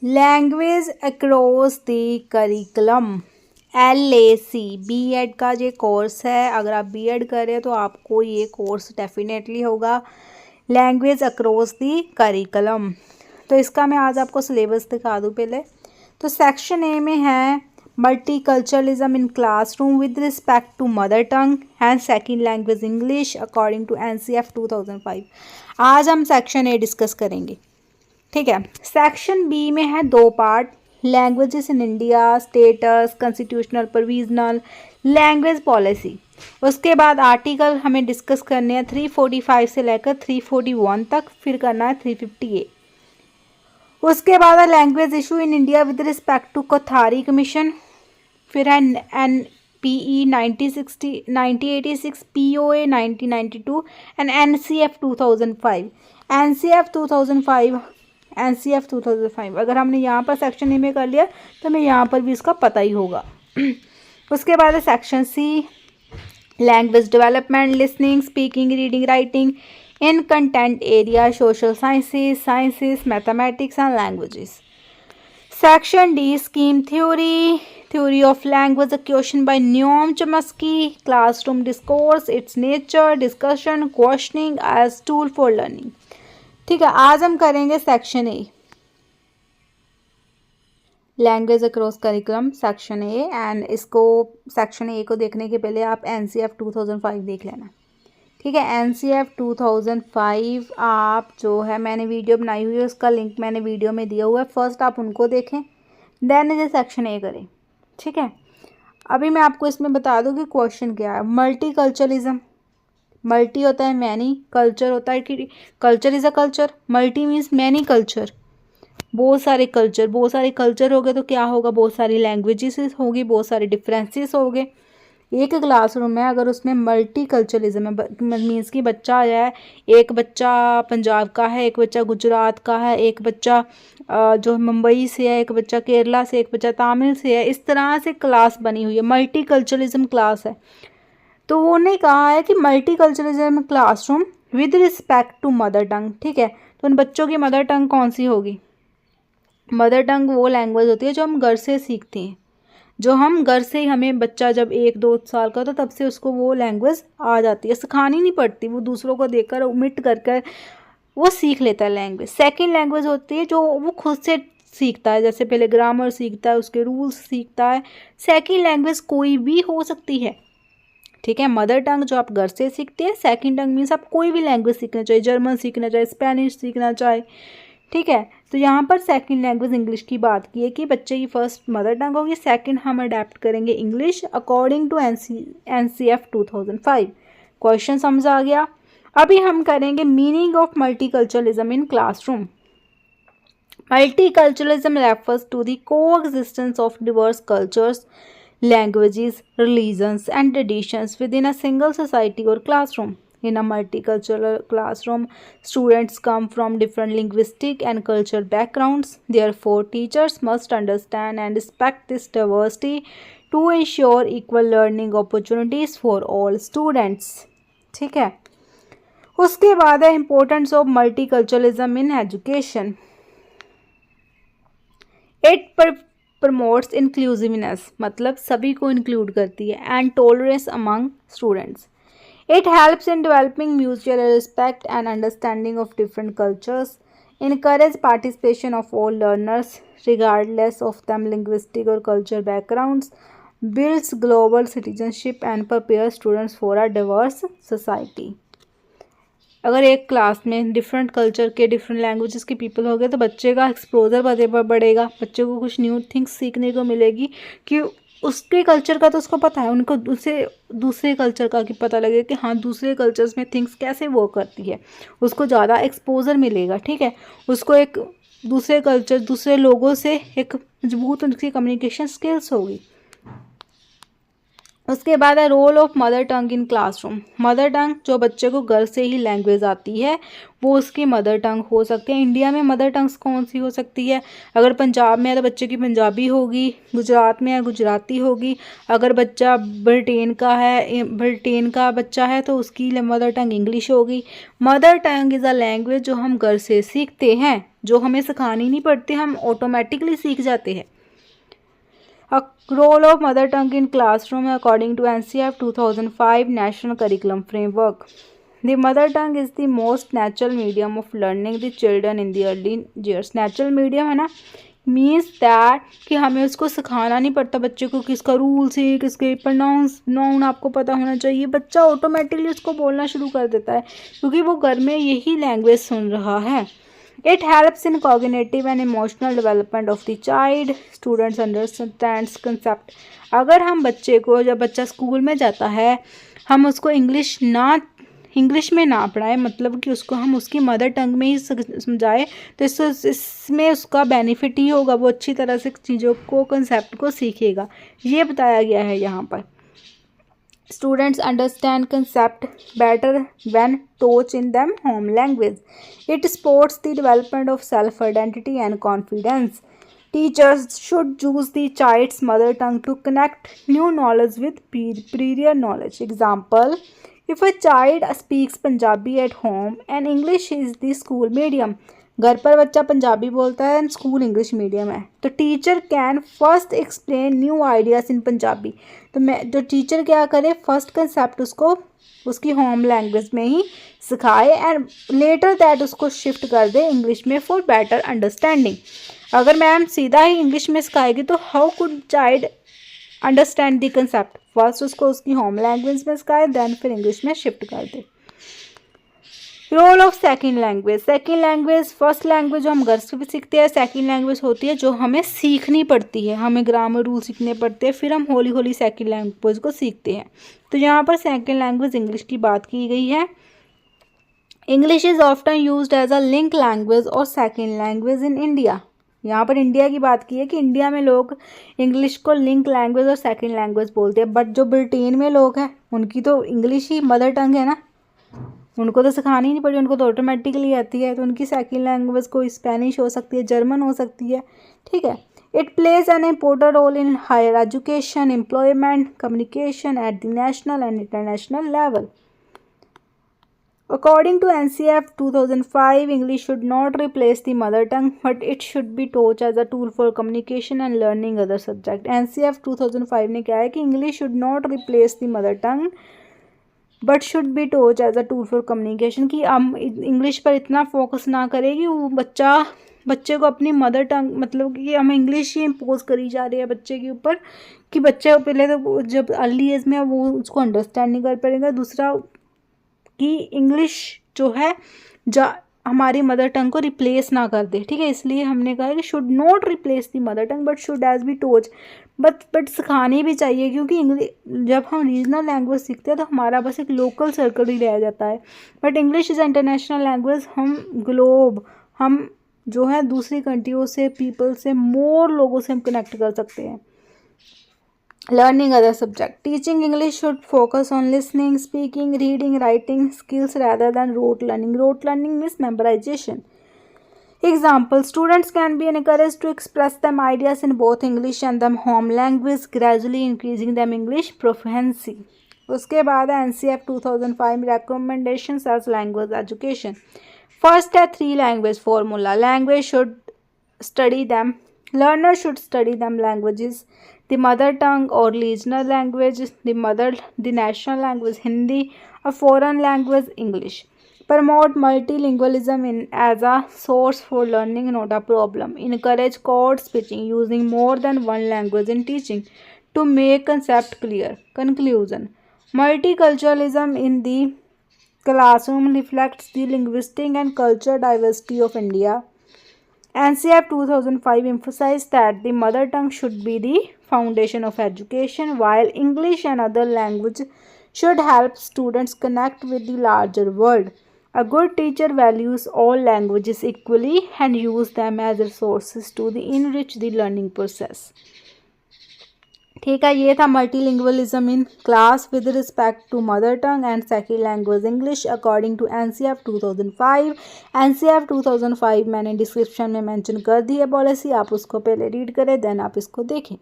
Language across the curriculum, LAC B.Ed का ये course है। अगर आप B.Ed कर रहे हो तो आपको ये कोर्स डेफिनेटली होगा, लैंग्वेज अक्रॉस द करिकुलम। तो इसका मैं आज आपको सिलेबस दिखा दूँ पहले। तो सेक्शन ए में है multiculturalism in classroom with respect to mother tongue and second language English according to NCF 2005। आज हम सेक्शन ए डिस्कस करेंगे, ठीक है। सेक्शन बी में है 2 part, languages in India, status, constitutional provisional, language policy. उसके बाद आर्टिकल हमें डिस्कस करने हैं 345 से लेकर 341 तक, फिर करना है 358। उसके बाद है language issue in India with respect to Kothari commission, फिर है NPE 1986, POA 1992 and NCF 2005। NCF 2005 अगर हमने यहाँ पर सेक्शन ए में कर लिया तो हमें यहाँ पर भी इसका पता ही होगा। उसके बाद है section C, language development, listening, speaking, reading, writing in content area, social sciences, mathematics and languages. Section D, scheme theory of language acquisition by Noam Chomsky, classroom discourse, its nature, discussion, questioning as tool for learning। ठीक है, आज हम करेंगे section A, language across curriculum section A. And इसको section A को देखने के पहले आप NCF 2005 देख लेना, ठीक है। NCF 2005 आप जो है मैंने वीडियो बनाई हुई है, उसका लिंक मैंने वीडियो में दिया हुआ है, फर्स्ट आप उनको देखें, देन ये सेक्शन ए करें, ठीक है। अभी मैं आपको इसमें बता दूं कि क्वेश्चन क्या है। मल्टीकल्चरलिज्म, मल्टी होता है मैनी, कल्चर होता है कि culture is a culture, multi means many culture, बहुत सारे कल्चर हो गए तो क्या होगा, बहुत सारी लैंग्वेजेस होगी, बहुत सारे डिफरेंसेस हो गए। एक क्लासरूम है अगर उसमें मल्टीकल्चरलिज्म है, मीन्स कि बच्चा आया है, एक बच्चा पंजाब का है, एक बच्चा गुजरात का है, एक बच्चा जो मुंबई से है, एक बच्चा केरला से, एक बच्चा तमिल से है, इस तरह से क्लास बनी हुई है, मल्टीकल्चरलिज्म क्लास है। तो उन्होंने कहा है कि multiculturalism classroom with respect to mother tongue, ठीक है। तो उन बच्चों की मदर टंग कौन सी होगी? मदर टंग वो लैंग्वेज होती है जो हम घर से सीखते हैं, जो हम घर से ही, हमें बच्चा जब 1-2 साल का तो तब से उसको वो लैंग्वेज आ जाती है, सिखानी नहीं पड़ती, वो दूसरों को देखकर ओमिट कर कर वो सीख लेता है लैंग्वेज। सेकंड लैंग्वेज होती है जो वो खुद से सीखता है, जैसे पहले ग्रामर सीखता है, उसके रूल्स सीखता है। सेकंड लैंग्वेज कोई भी हो सकती है, ठीक है। मदर टंग जो आप घर से सीखते हैं, सेकंड टंग मीन्स आप कोई भी लैंग्वेज सीखना चाहे, जर्मन सीखना चाहे, स्पेनिश सीखना चाहे, ठीक है। तो यहाँ पर सेकंड लैंग्वेज इंग्लिश की बात की है कि बच्चे की फर्स्ट मदर टंग होगी, सेकंड हम अडेप्ट करेंगे English according to NCF 2005। Question समझ आ गया। अभी हम करेंगे meaning of multiculturalism in classroom. Multiculturalism refers to the coexistence of diverse cultures, languages, religions and traditions within a single society or classroom. In a multicultural classroom, students come from different linguistic and cultural backgrounds. Therefore, teachers must understand and respect this diversity to ensure equal learning opportunities for all students. ठीक है। उसके बाद है importance of multiculturalism in education. It promotes inclusiveness, मतलब सभी को include करती है, and tolerance among students. It helps in developing mutual respect and understanding of different cultures, encourage participation of all learners regardless of them linguistic और culture backgrounds, builds global citizenship and prepare students for a diverse society. अगर एक class में different culture के, different languages के people हो गए तो बच्चे का एक्सपोजर बढ़ेगा, बच्चे को कुछ न्यू थिंग्स सीखने को मिलेगी कि उसके कल्चर का तो उसको पता है, उनको उसे दूसरे कल्चर का कि पता लगे कि हाँ दूसरे कल्चर्स में थिंग्स कैसे वर्क करती है, उसको ज़्यादा एक्सपोजर मिलेगा, ठीक है। उसको एक दूसरे कल्चर, दूसरे लोगों से एक मजबूत उनकी कम्युनिकेशन स्किल्स होगी। उसके बाद है role of mother tongue in classroom. Mother tongue जो बच्चे को घर से ही लैंग्वेज आती है वो उसकी मदर टंग हो सकती है। इंडिया में मदर टंग्स कौन सी हो सकती है? अगर पंजाब में है तो बच्चे की पंजाबी होगी, गुजरात में है गुजराती होगी, अगर बच्चा ब्रिटेन का बच्चा है तो उसकी मदर टंग इंग्लिश होगी। Mother tongue is a language जो हम घर से सीखते हैं, जो हमें सिखानी नहीं पड़ती, हम ऑटोमेटिकली सीख जाते हैं। A role of mother tongue in classroom according to NCF 2005 National Curriculum Framework. The mother tongue is the most natural medium of learning the children in the early years. Natural medium है ना, means that कि हमें उसको सिखाना नहीं पड़ता बच्चे को किसका रूल्स है, किसके प्रोनाउंस नाउन आपको पता होना चाहिए। बच्चा ऑटोमेटिकली उसको बोलना शुरू कर देता है क्योंकि वो घर में यही लैंग्वेज सुन रहा है। It helps in cognitive and emotional development of the child. Students understands concept. अगर हम बच्चे को, जब बच्चा स्कूल में जाता है, हम उसको इंग्लिश में ना पढ़ाएं, मतलब कि उसको हम उसकी मदर टंग में ही समझाएं, तो इसमें उसका बेनिफिट ही होगा, वो अच्छी तरह से चीज़ों को, कंसेप्ट को सीखेगा। ये बताया गया है यहाँ पर। Students understand concept better when taught in their home language. It supports the development of self-identity and confidence. Teachers should use the child's mother tongue to connect new knowledge with prior knowledge. Example, if a child speaks Punjabi at home and English is the school medium, घर पर बच्चा पंजाबी बोलता है and school English medium है, तो teacher can first explain new ideas इन पंजाबी। तो teacher क्या करे, फर्स्ट कंसेप्ट उसको उसकी होम लैंग्वेज में ही सिखाए एंड लेटर दैट उसको शिफ्ट कर दे इंग्लिश में फॉर बेटर अंडरस्टैंडिंग। अगर मैम सीधा ही इंग्लिश में सिखाएगी तो how could child understand the concept? First उसको उसकी होम लैंग्वेज में सिखाए, देन फिर इंग्लिश में शिफ्ट कर दे। Role of second language. Second language, first language जो हम घर से भी सीखते हैं, सेकेंड लैंग्वेज होती है जो हमें सीखनी पड़ती है, हमें ग्रामर रूल सीखने पड़ते हैं, फिर हम हौली हौली सेकेंड लैंग्वेज को सीखते हैं। तो यहाँ पर सेकेंड लैंग्वेज इंग्लिश की बात की गई है। English is often used as a link language और सेकेंड लैंग्वेज इन इंडिया। यहाँ पर इंडिया की बात की है कि इंडिया में लोग इंग्लिश को लिंक लैंग्वेज और सेकेंड लैंग्वेज बोलते हैं, बट जो ब्रिटेन में लोग हैं उनकी तो इंग्लिश ही मदर टंग है ना, उनको तो सिखानी नहीं पड़ी, उनको तो ऑटोमेटिकली आती है, तो उनकी सेकेंड लैंग्वेज कोई स्पेनिश हो सकती है, जर्मन हो सकती है, ठीक है। It plays an important role in higher education, employment, communication at the national and international level. According to NCF 2005, English should not replace the mother tongue, but it should be taught as a tool for communication and learning other subjects. NCF 2005 ने क्या है कि English should not replace the mother tongue, but should be taught as a tool for communication, कि हम English पर इतना focus ना करें कि वो बच्चे को अपनी मदर टंग, मतलब कि हम इंग्लिश ही इम्पोज करी जा रही है बच्चे के ऊपर, कि बच्चे पहले तो जब अर्ली एज में वो उसको अंडरस्टैंड नहीं कर पाएगा। दूसरा कि इंग्लिश जो है हमारी मदर टंग को रिप्लेस ना कर दे, ठीक है। इसलिए हमने कहा कि should not replace the mother tongue but should as be taught, but सिखानी भी चाहिए, क्योंकि जब हम रीजनल लैंग्वेज सीखते हैं तो हमारा बस एक लोकल सर्कल ही रह जाता है, but English is international language. हम जो है दूसरी कंट्रियों से, पीपल से, मोर लोगों से हम कनेक्ट कर सकते हैं। Learning other subject. Teaching English should focus on listening, speaking, reading, writing skills rather than rote learning. Rote learning means memorization. Example, students can be encouraged to express them ideas in both English and their home language, gradually increasing them English proficiency. उसके बाद है NCF 2005 recommendations as language education. First है 3 language formula. Language should study them. Learner should study them languages. The mother tongue or regional language, the national language Hindi, a foreign language English. Promote multilingualism as a source for learning, not a problem. Encourage code switching, using more than one language in teaching to make concept clear. Conclusion. Multiculturalism in the classroom reflects the linguistic and cultural diversity of India. NCF 2005 emphasized that the mother tongue should be the foundation of education, while English and other languages should help students connect with the larger world. A good teacher values all languages equally and use them as resources to enrich the learning process. ठीक है, ये था multilingualism in class with respect to mother tongue and second language English according to NCF 2005। NCF 2005 मैंने description में mention कर दी है policy, आप उसको पहले रीड करें देन आप इसको देखें।